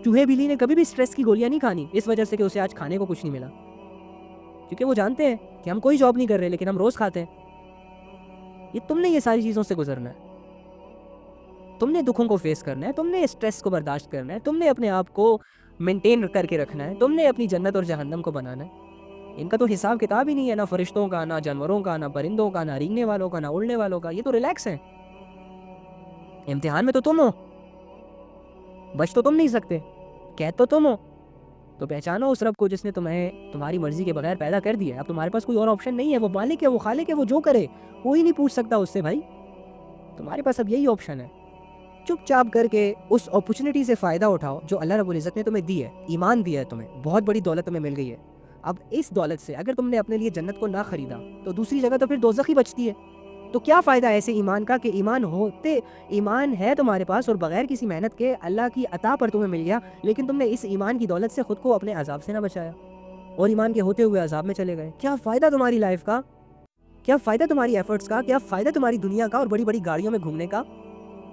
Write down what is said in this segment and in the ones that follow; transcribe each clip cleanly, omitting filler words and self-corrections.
چوہے بلی نے کبھی بھی اسٹریس کی گولیاں نہیں کھانی اس وجہ سے کہ اسے آج کھانے کو کچھ نہیں ملا، کیونکہ وہ جانتے ہیں کہ ہم کوئی جاب نہیں کر رہے لیکن ہم روز کھاتے ہیں۔ یہ تم نے یہ ساری چیزوں سے گزرنا ہے، تم نے دکھوں کو فیس کرنا ہے، تم نے اسٹریس کو برداشت کرنا ہے، تم نے اپنے آپ کو مینٹین کر کے رکھنا ہے، تم نے اپنی جنت اور جہنم کو بنانا ہے۔ ان کا تو حساب کتاب ہی نہیں ہے، نہ فرشتوں کا، نہ جانوروں کا، نہ پرندوں کا، نہ رینگنے والوں کا، نہ اڑنے والوں کا۔ یہ تو ریلیکس ہیں، امتحان میں تو تم ہو، بچ تو تم نہیں سکتے، قید تو تم ہو۔ تو پہچانو اس رب کو جس نے تمہیں تمہاری مرضی کے بغیر پیدا کر دیا ہے۔ اب تمہارے پاس کوئی اور آپشن نہیں ہے، وہ مالک ہے، وہ خالق ہے، وہ جو کرے کوئی نہیں پوچھ سکتا اس سے بھائی، تمہارے پاس اب یہی آپشن ہے۔ چپ چاپ کر کے اس اپرچونٹی سے فائدہ اٹھاؤ جو اللہ رب العزت نے تمہیں دی ہے، ایمان دیا ہے تمہیں، بہت بڑی دولت تمہیں مل گئی ہے۔ اب اس دولت سے اگر تم نے اپنے لیے جنت کو نہ خریدا تو دوسری جگہ تو پھر دوزخ ہی بچتی ہے۔ تو کیا فائدہ ایسے ایمان کا کہ ایمان ہے تمہارے پاس اور بغیر کسی محنت کے اللہ کی عطا پر تمہیں مل گیا، لیکن تم نے اس ایمان کی دولت سے خود کو اپنے عذاب سے نہ بچایا اور ایمان کے ہوتے ہوئے عذاب میں چلے گئے۔ کیا فائدہ تمہاری لائف کا؟ کیا فائدہ تمہاری ایفرٹس کا؟ کیا فائدہ تمہاری دنیا کا اور بڑی بڑی گاڑیوں میں گھومنے کا؟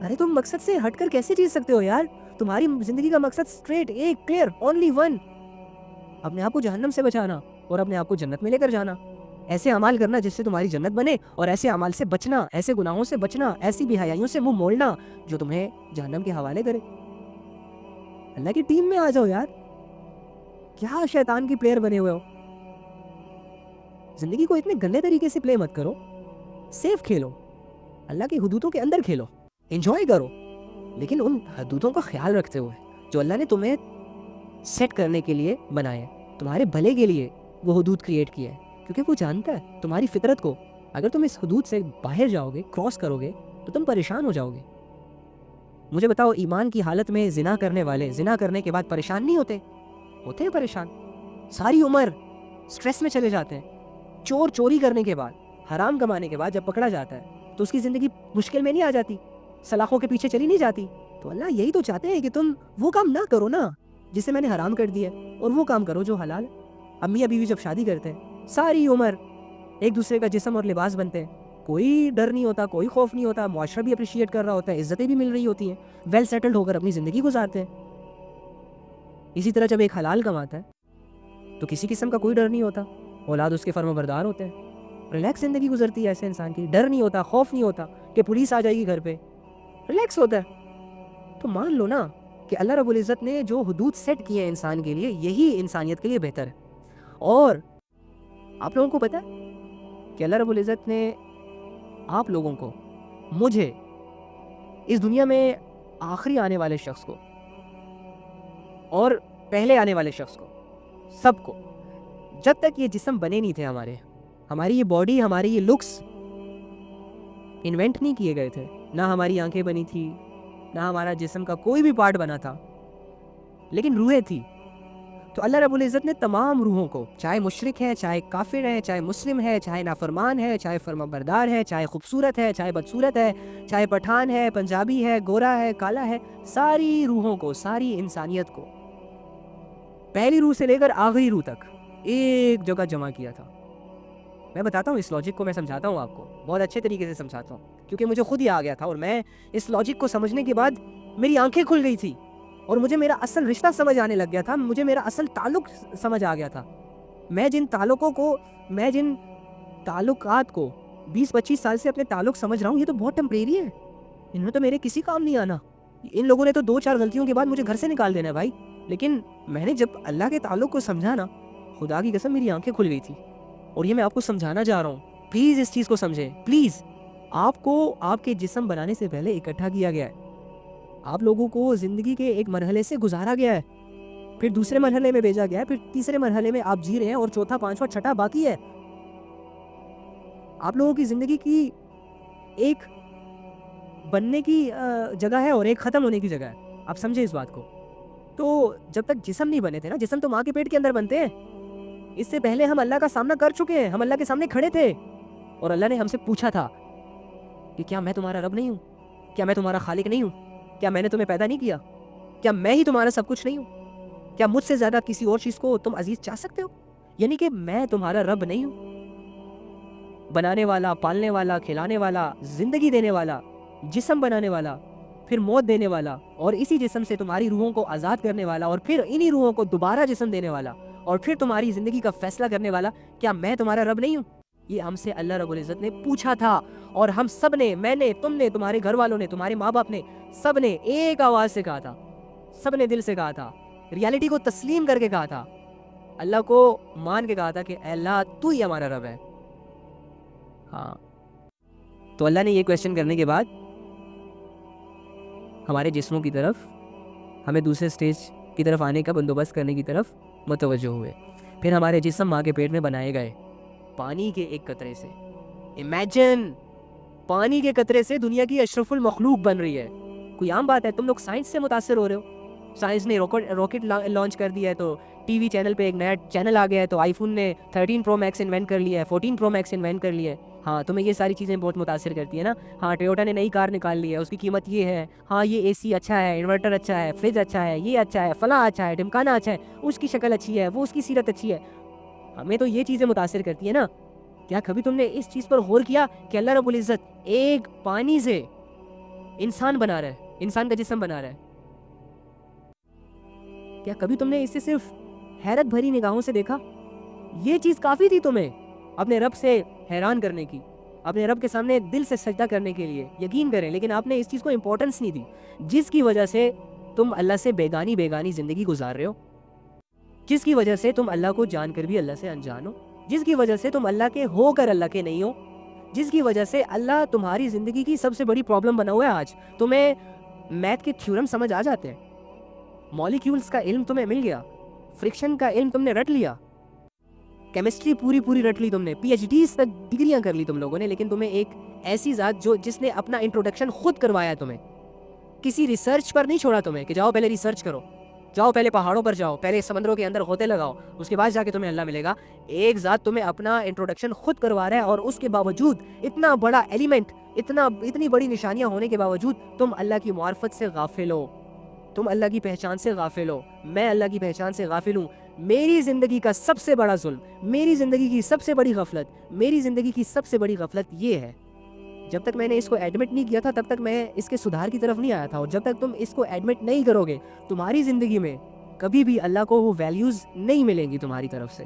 ارے تم مقصد سے ہٹ کر کیسے جی سکتے ہو یار؟ تمہاری زندگی کا مقصد اسٹریٹ، ایک، کلیئر، اونلی ون، اپنے آپ کو جہنم سے بچانا اور اپنے آپ کو جنت میں لے کر جانا۔ ایسے اعمال کرنا جس سے تمہاری جنت بنے، اور ایسے اعمال سے بچنا، ایسے گناہوں سے بچنا، ایسی بے حیائیوں سے منہ موڑنا جو تمہیں جہنم کے حوالے کرے۔ اللہ کی ٹیم میں آ جاؤ یار، کیا شیطان کی پلیئر بنے ہوئے ہو؟ زندگی کو اتنے گندے طریقے سے پلے مت کرو، سیف کھیلو، اللہ کی حدودوں کے اندر کھیلو، انجوائے کرو، لیکن ان حدودوں کا خیال رکھتے ہوئے جو اللہ نے تمہیں سیٹ کرنے کے لیے بنائے، تمہارے بھلے کے لیے وہ حدود کریٹ کیے ہیں، کیونکہ وہ جانتا ہے تمہاری فطرت کو۔ اگر تم اس حدود سے باہر جاؤ گے، کراس کرو گے، تو تم پریشان ہو جاؤ گے۔ مجھے بتاؤ، ایمان کی حالت میں زنا کرنے والے زنا کرنے کے بعد پریشان نہیں ہوتے؟ ہوتے ہیں پریشان، ساری عمر سٹریس میں چلے جاتے ہیں۔ چور چوری کرنے کے بعد، حرام کمانے کے بعد جب پکڑا جاتا ہے تو اس کی زندگی مشکل میں نہیں آ جاتی، سلاخوں کے پیچھے چلی نہیں جاتی۔ تو اللہ یہی تو چاہتے ہیں کہ تم وہ کام نہ کرو نا جسے میں نے حرام کر دیا، اور وہ کام کرو جو حلال ہے۔ امی بیوی جب شادی کرتے ہیں، ساری عمر ایک دوسرے کا جسم اور لباس بنتے ہیں، کوئی ڈر نہیں ہوتا، کوئی خوف نہیں ہوتا، معاشرہ بھی اپریشیٹ کر رہا ہوتا ہے، عزتیں بھی مل رہی ہوتی ہیں، ویل سیٹلڈ ہو کر اپنی زندگی گزارتے ہیں۔ اسی طرح جب ایک حلال کماتا ہے تو کسی قسم کا کوئی ڈر نہیں ہوتا، اولاد اس کے فرما بردار ہوتے ہیں، ریلیکس زندگی گزرتی ہے ایسے انسان کی، ڈر نہیں ہوتا، خوف نہیں ہوتا کہ پولیس آ جائے گی گھر پہ، ریلیکس ہوتا ہے۔ تو مان لو نا کہ اللہ رب العزت نے جو حدود سیٹ کیے ہیں انسان کے لیے، یہی انسانیت کے لیے بہتر ہے۔ اور آپ لوگوں کو پتہ ہے کہ اللہ رب العزت نے آپ لوگوں کو، مجھے، اس دنیا میں آخری آنے والے شخص کو اور پہلے آنے والے شخص کو، سب کو، جب تک یہ جسم بنے نہیں تھے ہماری یہ باڈی، ہماری یہ لکس انوینٹ نہیں کیے گئے تھے، نہ ہماری آنکھیں بنی تھی، نہ ہمارا جسم کا کوئی بھی پارٹ بنا تھا، لیکن روحیں تھی۔ تو اللہ رب العزت نے تمام روحوں کو، چاہے مشرک ہے، چاہے کافر ہے، چاہے مسلم ہے، چاہے نافرمان ہے، چاہے فرما بردار ہے، چاہے خوبصورت ہے، چاہے بدصورت ہے، چاہے پٹھان ہے، پنجابی ہے، گورا ہے، کالا ہے، ساری روحوں کو، ساری انسانیت کو پہلی روح سے لے کر آخری روح تک ایک جگہ جمع کیا تھا۔ میں بتاتا ہوں اس لاجک کو، میں سمجھاتا ہوں آپ کو، بہت اچھے طریقے سے سمجھاتا ہوں، کیونکہ مجھے خود ہی آ گیا تھا، اور میں اس لاجک کو سمجھنے کے بعد میری آنکھیں کھل گئی تھی، اور مجھے میرا اصل رشتہ سمجھ آنے لگ گیا تھا، مجھے میرا اصل تعلق سمجھ آ گیا تھا۔ میں جن تعلقات کو 20-25 سال سے اپنے تعلق سمجھ رہا ہوں، یہ تو بہت ٹیمپریری ہے، ان میں تو میرے کسی کام نہیں آنا۔ ان لوگوں نے تو 2-4 غلطیوں کے بعد مجھے گھر سے نکال دینا ہے بھائی، لیکن میں نے جب اللہ کے تعلق کو سمجھا نا، خدا کی قسم میری آنکھیں کھل گئی تھی۔ اور یہ میں آپ کو سمجھانا چاہ رہا ہوں، پلیز اس چیز کو سمجھیں، پلیز۔ آپ کو آپ کے جسم بنانے سے پہلے اکٹھا کیا گیا ہے، آپ لوگوں کو زندگی کے ایک مرحلے سے گزارا گیا ہے، پھر دوسرے مرحلے میں بھیجا گیا ہے، پھر تیسرے مرحلے میں آپ جی رہے ہیں، اور چوتھا، پانچواں، چھٹا باقی ہے۔ آپ لوگوں کی زندگی کی ایک بننے کی جگہ ہے اور ایک ختم ہونے کی جگہ ہے، آپ سمجھیں اس بات کو۔ تو جب تک جسم نہیں بنے تھے نا، جسم تو ماں کے پیٹ کے اندر بنتے ہیں، اس سے پہلے ہم اللہ کا سامنا کر چکے ہیں، ہم اللہ کے سامنے کھڑے تھے، اور اللہ نے ہم سے پوچھا تھا کہ کیا میں تمہارا رب نہیں ہوں؟ کیا میں تمہارا خالق نہیں ہوں؟ کیا میں نے تمہیں پیدا نہیں کیا؟ کیا میں ہی تمہارا سب کچھ نہیں ہوں؟ کیا مجھ سے زیادہ کسی اور چیز کو تم عزیز چاہ سکتے ہو؟ یعنی کہ میں تمہارا رب نہیں ہوں؟ بنانے والا، پالنے والا، کھلانے والا، زندگی دینے والا، جسم بنانے والا، پھر موت دینے والا, اور اسی جسم سے تمہاری روحوں کو آزاد کرنے والا, اور پھر انہی روحوں کو دوبارہ جسم دینے والا, اور پھر تمہاری زندگی کا فیصلہ کرنے والا, کیا میں تمہارا رب نہیں ہوں؟ یہ ہم سے اللہ رب العزت نے پوچھا تھا, اور ہم سب نے, میں نے, تم نے, تمہارے گھر والوں نے, تمہارے ماں باپ نے, سب نے ایک آواز سے کہا تھا, سب نے دل سے کہا تھا, ریالٹی کو تسلیم کر کے کہا تھا, اللہ کو مان کے کہا تھا کہ اے اللہ تو ہی ہمارا رب ہے. ہاں, تو اللہ نے یہ کویسچن کرنے کے بعد ہمارے جسموں کی طرف, ہمیں دوسرے سٹیج کی طرف آنے کا بندوبست کرنے کی طرف متوجہ ہوئے. پھر ہمارے جسم ماں کے پیٹ میں بنائے گئے پانی کے ایک قطرے سے. امیجن, پانی کے قطرے سے دنیا کی اشرف المخلوق بن رہی ہے. کوئی عام بات ہے؟ تم لوگ سائنس سے متاثر ہو رہے ہو, سائنس نے راکٹ لانچ کر دیا ہے, تو ٹی وی چینل پہ ایک نیا چینل آ گیا ہے, تو آئی فون نے 13 پرو میکس انوینٹ کر لیا ہے, 14 پرو میکس انوینٹ کر لیا ہے. ہاں, تمہیں یہ ساری چیزیں بہت متاثر کرتی ہیں نا. ہاں, ٹویوٹا نے نئی کار نکال لی ہے, اس کی قیمت یہ ہے, ہاں یہ اے سی اچھا ہے, انورٹر اچھا ہے, فریج اچھا ہے, یہ اچھا ہے, فلاں اچھا ہے, ڈمکانا اچھا ہے, اس کی شکل اچھی ہے, وہ اس کی سیرت اچھی ہے. ہمیں تو یہ چیزیں متاثر کرتی ہیں نا. کیا کبھی تم نے اس چیز پر غور کیا کہ اللہ رب العزت ایک پانی سے انسان بنا رہا ہے, انسان کا جسم بنا رہا ہے؟ کیا کبھی تم نے اسے صرف حیرت بھری نگاہوں سے دیکھا؟ یہ چیز کافی تھی تمہیں اپنے رب سے حیران کرنے کی, اپنے رب کے سامنے دل سے سجدہ کرنے کے لیے. یقین کریں, لیکن آپ نے اس چیز کو امپورٹنس نہیں دی, جس کی وجہ سے تم اللہ سے بیگانی زندگی گزار رہے ہو, جس کی وجہ سے تم اللہ کو جان کر بھی اللہ سے انجان ہو, جس کی وجہ سے تم اللہ کے ہو کر اللہ کے نہیں ہو, جس کی وجہ سے اللہ تمہاری زندگی کی سب سے بڑی پرابلم بنا ہوا ہے. آج تمہیں میتھ کے تھیورم سمجھ آ جاتے ہیں, مالیکیولز کا علم تمہیں مل گیا, فرکشن کا علم تم نے رٹ لیا, کیمسٹری پوری رٹ لی تم نے, پی ایچ ڈیز تک ڈگریاں کر لی تم لوگوں نے, لیکن تمہیں ایک ایسی ذات جس نے اپنا انٹروڈکشن خود کروایا, تمہیں کسی ریسرچ پر نہیں چھوڑا تمہیں کہ جاؤ پہلے ریسرچ کرو, جاؤ پہلے پہاڑوں پر جاؤ, پہلے سمندروں کے اندر غوطے لگاؤ, اس کے بعد جا کے تمہیں اللہ ملے گا. ایک ذات تمہیں اپنا انٹروڈکشن خود کروا رہا ہے, اور اس کے باوجود اتنا بڑا ایلیمنٹ, اتنی بڑی نشانیاں ہونے کے باوجود تم اللہ کی معرفت سے غافل ہو, تم اللہ کی پہچان سے غافل ہو. میں اللہ کی پہچان سے غافل ہوں. میری زندگی کا سب سے بڑا ظلم, میری زندگی کی سب سے بڑی غفلت, میری زندگی کی سب سے بڑی غفلت یہ ہے, جب تک میں نے اس کو ایڈمٹ نہیں کیا تھا تب تک میں اس کے سدھار کی طرف نہیں آیا تھا, اور جب تک تم اس کو ایڈمٹ نہیں کرو گے تمہاری زندگی میں کبھی بھی اللہ کو وہ ویلیوز نہیں ملیں گی تمہاری طرف سے.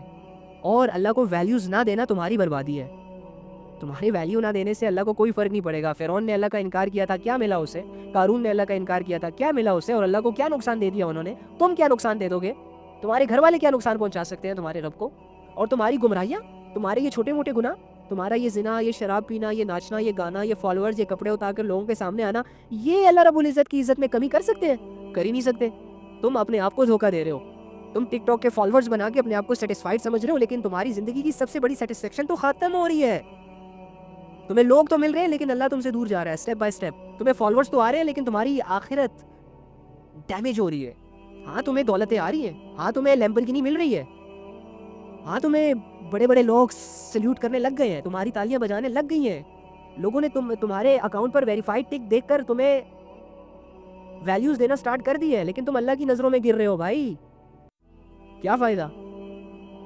اور اللہ کو ویلیوز نہ دینا تمہاری بربادی ہے. تمہاری ویلیو نہ دینے سے اللہ کو کوئی فرق نہیں پڑے گا. فرعون نے اللہ کا انکار کیا تھا, کیا ملا اسے؟ قارون نے اللہ کا انکار کیا تھا, کیا ملا اسے؟ اور اللہ کو کیا نقصان دے دیا انہوں نے؟ تم کیا نقصان دے دو گے؟ تمہارے گھر والے کیا نقصان پہنچا سکتے ہیں تمہارے رب کو؟ اور تمہاری گمراہیاں, تمہارے یہ چھوٹے موٹے گناہ, تمہارا یہ زنا, یہ شراب پینا, یہ ناچنا, یہ گانا, یہ فالوورز, یہ کپڑے اتار کر لوگوں کے سامنے آنا, یہ اللہ رب العزت کی عزت میں کمی کر سکتے ہیں؟ کر ہی نہیں سکتے. تم اپنے آپ کو دھوکہ دے رہے ہو. تم ٹک ٹاک کے فالوورز بنا کے اپنے آپ کو سیٹسفائیڈ سمجھ رہے ہو, لیکن تمہاری زندگی کی سب سے بڑی سیٹسفیکشن تو ختم ہو رہی ہے. تمہیں لوگ تو مل رہے ہیں لیکن اللہ تم سے دور جا رہا ہے اسٹیپ بائی اسٹیپ. تمہیں فالوورز تو آ رہے ہیں لیکن تمہاری آخرت ڈیمیج ہو رہی ہے. ہاں تمہیں دولتیں آ رہی ہیں, ہاں تمہیں لیمبورگینی مل رہی ہے, ہاں تمہیں بڑے بڑے لوگ سلیوٹ کرنے لگ گئے ہیں, تمہاری تالیاں بجانے لگ گئی ہیں, لوگوں نے تمہارے اکاؤنٹ پر ویریفائڈ ٹک دیکھ کر تمہیں ویلیوز دینا سٹارٹ کر دی ہے, لیکن تم اللہ کی نظروں میں گر رہے ہو. بھائی کیا فائدہ؟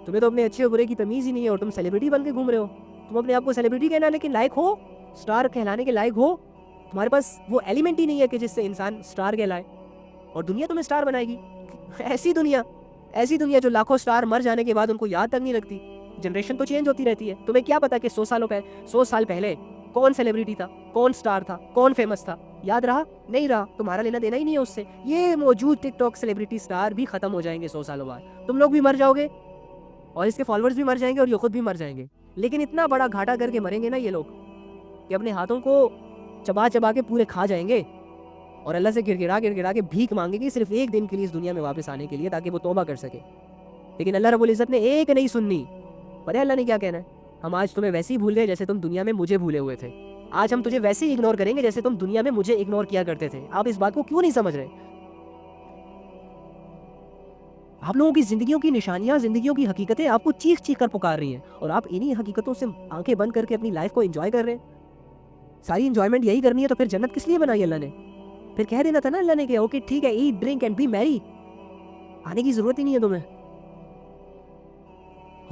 تمہیں تو اپنے اچھے اور برے کی تمیز ہی نہیں ہے, اور تم سیلیبریٹی بن کے گھوم رہے ہو. تم اپنے آپ کو سیلیبریٹی کہنا لیکن لائق ہو, سٹار کہلانے کے لائق ہو. تمہارے پاس وہ ایلیمنٹ ہی نہیں ہے کہ جس سے انسان سٹار کہلائے, اور دنیا تمہیں سٹار بنائے گی. ایسی دنیا جو لاکھوں سٹار مر جانے کے بعد ان کو یاد تک نہیں رکھتی. جنریشن تو چینج ہوتی رہتی ہے. تمہیں کیا پتا کہ 100 سال پہلے کون سیلیبریٹی تھا, کون سٹار تھا, کون فیمس تھا؟ یاد رہا؟ نہیں رہا. تمہارا لینا دینا ہی نہیں ہے اس سے. یہ موجود ٹک ٹاک سیلیبریٹی سٹار بھی ختم ہو جائیں گے 100 سالوں بعد. تم لوگ بھی مر جاؤ گے, اور اس کے فالوورز بھی مر جائیں گے, اور یہ خود بھی مر جائیں گے. لیکن اتنا بڑا گھاٹا کر کے مریں گے نا یہ لوگ کہ اپنے ہاتھوں کو چبا کے پورے کھا جائیں گے, اور اللہ سے گر گڑا کے بھیک مانگیں گے صرف ایک دن کے لیے اس دنیا میں واپس آنے کے لیے, تاکہ وہ توبہ کر سکے. لیکن اللہ رب العزت نے ایک نہیں سننی. پتہ ہے اللہ نے کیا کہنا ہے؟ ہم آج تمہیں ویسے ہی بھول گئے جیسے تم دنیا میں مجھے بھولے ہوئے تھے. آج ہم تجھے ویسے ہی اگنور کریں گے جیسے تم دنیا میں مجھے اگنور کیا کرتے تھے. آپ اس بات کو کیوں نہیں سمجھ رہے؟ آپ لوگوں کی زندگیوں کی نشانیاں, زندگیوں کی حقیقتیں آپ کو چیخ کر پکار رہی ہیں, اور آپ انہی حقیقتوں سے آنکھیں بند کر کے اپنی لائف کو انجوائے کر رہے ہیں. ساری انجوائمنٹ یہی کرنی ہے تو پھر جنت کس لیے بنائی اللہ نے؟ پھر کہہ دینا تھا نا اللہ نے کہ اوکے ٹھیک ہے, ایٹ ڈرنک اینڈ بی میری. آنے کی ضرورت ہی نہیں ہے تمہیں.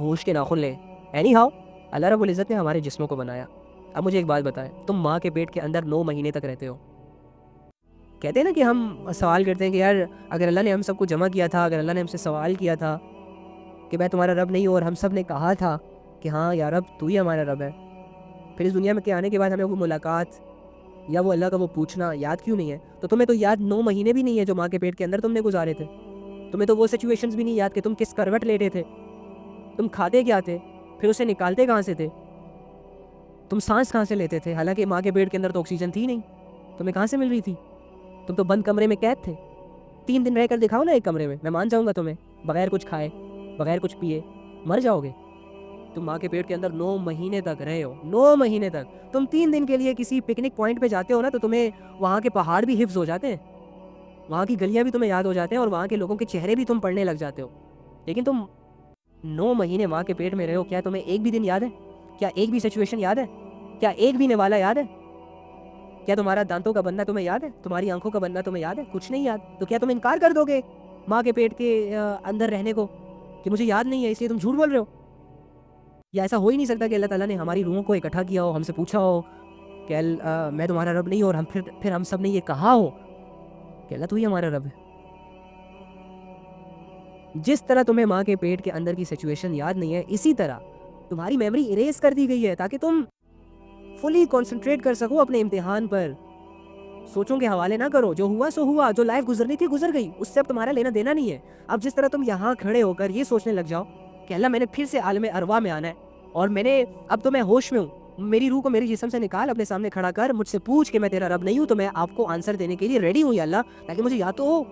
ہوش کے ناخن لے. اینی ہاؤ, اللہ رب العزت نے ہمارے جسموں کو بنایا. اب مجھے ایک بات بتائیں, تم ماں کے پیٹ کے اندر 9 مہینے تک رہتے ہو. کہتے ہیں نا کہ ہم سوال کرتے ہیں کہ یار اگر اللہ نے ہم سب کو جمع کیا تھا, اگر اللہ نے ہم سے سوال کیا تھا کہ میں تمہارا رب نہیں ہوں, اور ہم سب نے کہا تھا کہ ہاں یا رب تو ہی ہمارا رب ہے, پھر اس دنیا میں کے آنے کے بعد ہمیں وہ ملاقات یا وہ اللہ کا وہ پوچھنا یاد کیوں نہیں ہے؟ تو تمہیں تو یاد 9 مہینے بھی نہیں ہے جو ماں کے پیٹ کے اندر تم نے گزارے تھے. تمہیں تو وہ سچویشنز بھی نہیں یاد کہ تم کس کروٹ لیٹے تھے, تم کھاتے کیا تھے, پھر اسے نکالتے کہاں سے تھے, تم سانس کہاں سے لیتے تھے, حالانکہ ماں کے پیٹ کے اندر تو آکسیجن تھی نہیں, تمہیں کہاں سے مل رہی تھی؟ تم تو بند کمرے میں قید تھے. 3 دن رہ کر دکھاؤ نا ایک کمرے میں مان جاؤں گا تمہیں, بغیر کچھ کھائے بغیر کچھ پیے مر جاؤ گے. تم ماں کے پیٹ کے اندر 9 مہینے تک رہے ہو, 9 مہینے تک. تم 3 دن کے لیے کسی پکنک پوائنٹ پہ جاتے ہو نا تو تمہیں وہاں کے پہاڑ بھی حفظ ہو جاتے ہیں, وہاں کی گلیاں بھی تمہیں یاد ہو جاتے ہیں, اور وہاں کے لوگوں کے چہرے بھی تم پڑھنے لگ جاتے ہو. لیکن تم 9 مہینے ماں کے پیٹ میں رہے ہو, کیا تمہیں ایک بھی دن یاد ہے؟ کیا ایک بھی سچویشن یاد ہے؟ کیا ایک بھی نوالا یاد ہے؟ کیا تمہارا دانتوں کا بننا تمہیں یاد ہے؟ تمہاری آنکھوں کا بننا تمہیں یاد ہے؟ کچھ نہیں یاد. تو کیا تم انکار کر دو گے ماں کے پیٹ کے اندر رہنے کو کہ مجھے یاد نہیں ہے اس لیے تم جھوٹ بول رہے ہو؟ یا ایسا ہو ہی نہیں سکتا کہ اللہ تعالیٰ نے ہماری روحوں کو اکٹھا کیا ہو, ہم سے پوچھا ہو کہ میں تمہارا رب نہیں ہوں, اور پھر ہم سب نے یہ کہا ہو کہ اللہ تو ہی ہمارا رب ہے. جس طرح تمہیں ماں کے پیٹ کے اندر کی سچویشن یاد نہیں ہے, اسی طرح تمہاری میموری اریز کر دی گئی ہے تاکہ تم فلی کنسنٹریٹ کر سکو اپنے امتحان پر. سوچوں کے حوالے نہ کرو, جو ہوا سو ہوا, جو لائف گزرنی تھی گزر گئی, اس سے اب تمہارا لینا دینا نہیں ہے. اب جس طرح تم یہاں کھڑے ہو کر یہ سوچنے لگ جاؤ کہ اللہ میں نے پھر سے عالم ارواح میں آنا ہے, اور اب تو میں ہوش میں ہوں, میری روح کو میری جسم سے نکال, اپنے سامنے کھڑا کر, مجھ سے پوچھ کہ میں تیرا رب نہیں ہوں تو میں آپ کو آنسر دینے کے لیے ریڈی ہوں یا اللہ, تاکہ مجھے یاد تو ہو.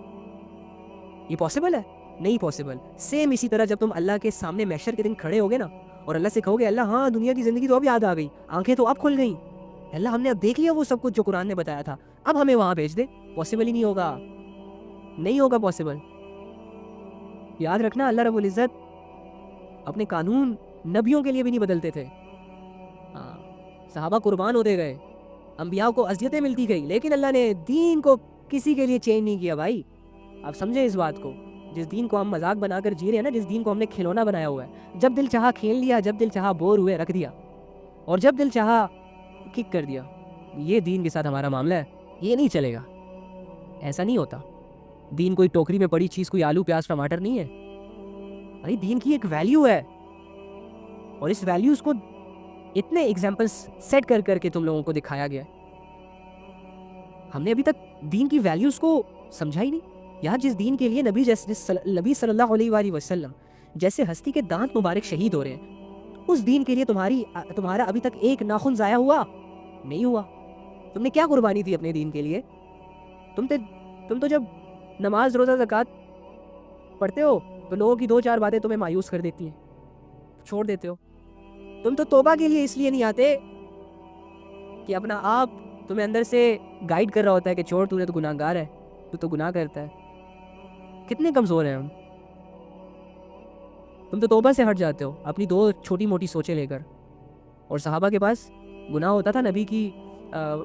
یہ پاسبل ہے؟ نہیں پاسبل. سیم اسی طرح جب تم اللہ کے سامنے محشر کے دن کھڑے ہوگے نا اور اللہ سے کہو گے اللہ ہاں دنیا کی زندگی تو اب یاد آ گئی, آنکھیں تو اب کھل گئیں, اللہ ہم نے اب دیکھ لیا وہ سب کچھ جو قرآن نے بتایا تھا, اب ہمیں وہاں بھیج دے. پاسبل ہی نہیں ہوگا, نہیں ہوگا پاسبل. یاد رکھنا اللہ رب العزت اپنے قانون نبیوں کے لیے بھی نہیں بدلتے تھے. صحابہ قربان ہوتے گئے, انبیاء کو اذیتیں ملتی گئی, لیکن اللہ نے دین کو کسی کے لیے چینج نہیں کیا. بھائی آپ سمجھیں اس بات کو, جس دین کو ہم مذاق بنا کر جی رہے ہیں نا, جس دین کو ہم نے کھلونا بنایا ہوا ہے, جب دل چاہا کھیل لیا, جب دل چاہا بور ہوئے رکھ دیا, اور جب دل چاہا کک کر دیا. یہ دین کے ساتھ ہمارا معاملہ ہے, یہ نہیں چلے گا, ایسا نہیں ہوتا. دین کوئی ٹوکری میں پڑی چیز, کوئی آلو پیاز ٹماٹر نہیں ہے. بھائی دین کی ایک ویلیو ہے, اور اس ویلیوز کو اتنے ایگزامپلس سیٹ کر کر کے تم لوگوں کو دکھایا گیا ہے. ہم نے ابھی تک دین کی ویلیوز کو سمجھا ہی نہیں. یہاں جس دین کے لیے نبی صلی اللہ علیہ وآلہ وسلم جیسے ہستی کے دانت مبارک شہید ہو رہے ہیں, اس دین کے لیے تمہارا ابھی تک ایک ناخن ضائع ہوا نہیں ہوا. تم نے کیا قربانی دی اپنے دین کے لیے؟ تم تو جب نماز روزہ زکوٰۃ پڑھتے ہو تو لوگوں کی 2-4 باتیں تمہیں مایوس کر دیتی ہیں, چھوڑ دیتے ہو. تم تو توبہ کے لیے اس لیے نہیں آتے کہ اپنا آپ تمہیں اندر سے گائیڈ کر رہا ہوتا ہے کہ چھوڑ, تو نے تو گناہ گار ہے, تو گناہ کرتا ہے. کتنے کمزور ہیں ہم. تم تو توبہ سے ہٹ جاتے ہو اپنی 2 چھوٹی موٹی سوچیں لے کر. اور صحابہ کے پاس گناہ ہوتا تھا, نبی کی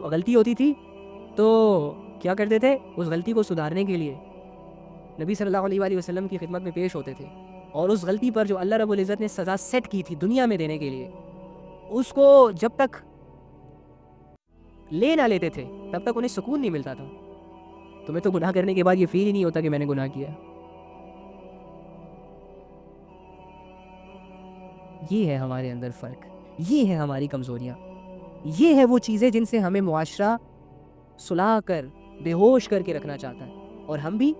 غلطی ہوتی تھی تو کیا کرتے تھے, اس غلطی کو سدھارنے کے لیے نبی صلی اللہ علیہ وآلہ وسلم کی خدمت میں پیش ہوتے تھے, اور اس غلطی پر جو اللہ رب العزت نے سزا سیٹ کی تھی دنیا میں دینے کے لیے, اس کو جب تک لے نہ لیتے تھے تب تک انہیں سکون نہیں ملتا تھا. تمہیں تو گناہ کرنے کے بعد یہ فیل ہی نہیں ہوتا کہ میں نے گناہ کیا. یہ ہے ہمارے اندر فرق, یہ ہے ہماری کمزوریاں, یہ ہے وہ چیزیں جن سے ہمیں معاشرہ سلا کر بے ہوش کر کے رکھنا چاہتا ہے, اور ہم بھی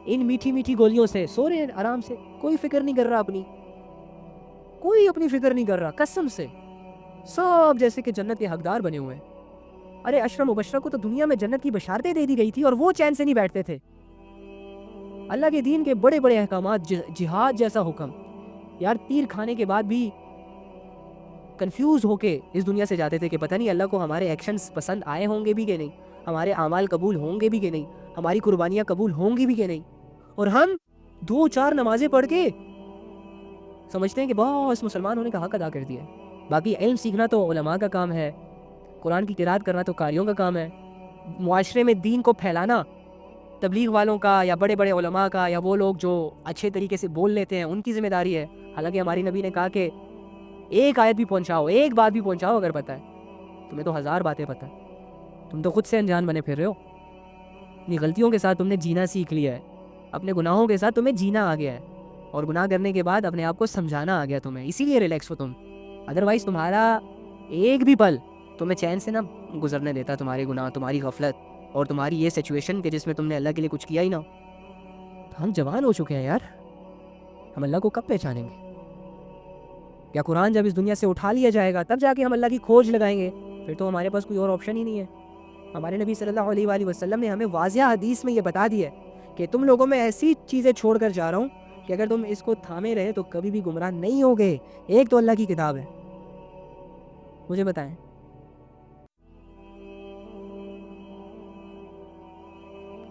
ان میٹھی میٹھی گولیوں سے سو رہے ہیں آرام سے. کوئی فکر نہیں کر رہا اپنی, کوئی اپنی فکر نہیں کر رہا. قسم سے سب جیسے کہ جنت کے حقدار بنے ہوئے ہیں. ارے اشرا مبشرہ کو تو دنیا میں جنت کی بشارتیں دے دی گئی تھی, اور وہ چین سے نہیں بیٹھتے تھے. اللہ کے دین کے بڑے بڑے احکامات, جہاد جیسا حکم, یار تیر کھانے کے بعد بھی کنفیوز ہو کے اس دنیا سے جاتے تھے کہ پتہ نہیں اللہ کو ہمارے ایکشنز پسند آئے ہوں گے بھی کہ نہیں, ہمارے اعمال قبول ہوں گے بھی کہ نہیں, ہماری قربانیاں قبول ہوں گی بھی کہ نہیں. اور ہم 2-4 نمازیں پڑھ کے سمجھتے ہیں کہ بس مسلمان ہونے کا حق ادا کر دیا. باقی علم سیکھنا تو علماء کا کام ہے, قرآن کی قرات کرنا تو قاریوں کا کام ہے, معاشرے میں دین کو پھیلانا تبلیغ والوں کا یا بڑے بڑے علماء کا, یا وہ لوگ جو اچھے طریقے سے بول لیتے ہیں ان کی ذمہ داری ہے. حالانکہ ہماری نبی نے کہا کہ ایک آیت بھی پہنچاؤ, ایک بات بھی پہنچاؤ اگر پتہ ہے, تمہیں تو 1000 باتیں پتہ ہے, تم تو خود سے انجان بنے پھر رہے ہو. اپنی غلطیوں کے ساتھ تم نے جینا سیکھ لیا ہے, اپنے گناہوں کے ساتھ تمہیں جینا آ گیا ہے, اور گناہ کرنے کے بعد اپنے آپ کو سمجھانا آ گیا تمہیں, اسی لیے ریلیکس ہو تم. ادروائز تمہارا ایک بھی پل تمہیں چین سے نہ گزرنے دیتا تمہارے گناہ, تمہاری غفلت اور تمہاری یہ سچویشن کہ جس میں تم نے اللہ کے لیے کچھ کیا ہی نہ. ہم جوان ہو چکے ہیں یار, ہم اللہ کو کب پہچانیں گے؟ کیا قرآن جب اس دنیا سے اٹھا لیا جائے گا تب جا کے ہم اللہ کی کھوج لگائیں گے؟ پھر تو ہمارے پاس کوئی اور آپشن ہی نہیں ہے. ہمارے نبی صلی اللہ علیہ وآلہ وسلم نے ہمیں واضح حدیث میں یہ بتا دیا ہے کہ تم لوگوں میں ایسی چیزیں چھوڑ کر جا رہا ہوں کہ اگر تم اس کو تھامے رہے تو کبھی بھی گمراہ نہیں ہوگے. ایک تو اللہ کی کتاب ہے, مجھے بتائیں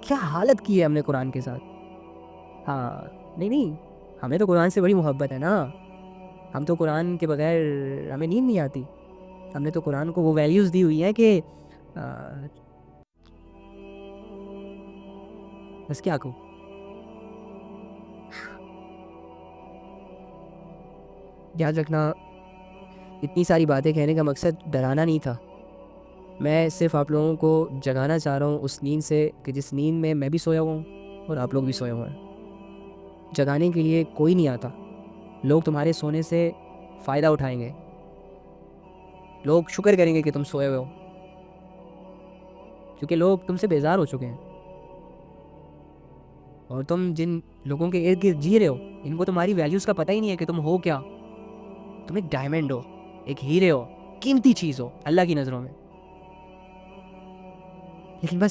کیا حالت کی ہے ہم نے قرآن کے ساتھ. ہاں نہیں, ہمیں تو قرآن سے بڑی محبت ہے نا, ہم تو قرآن کے بغیر ہمیں نیند نہیں آتی. ہم نے تو قرآن کو وہ ویلیوز دی ہوئی ہیں کہ بس کیا کہوں. یاد رکھنا, اتنی ساری باتیں کہنے کا مقصد ڈرانا نہیں تھا, میں صرف آپ لوگوں کو جگانا چاہ رہا ہوں اس نیند سے کہ جس نیند میں میں بھی سویا ہوا ہوں اور آپ لوگ بھی سوئے ہوئے ہیں. جگانے کے لیے کوئی نہیں آتا, لوگ تمہارے سونے سے فائدہ اٹھائیں گے, لوگ شکر کریں گے کہ تم سوئے ہوئے ہو, کیونکہ لوگ تم سے بیزار ہو چکے ہیں. اور تم جن لوگوں کے ارد گرد جی رہے ہو ان کو تمہاری ویلیوز کا پتہ ہی نہیں ہے کہ تم ہو کیا. تم ایک ڈائمنڈ ہو, ایک ہیرے ہو, قیمتی چیز ہو اللہ کی نظروں میں, لیکن بس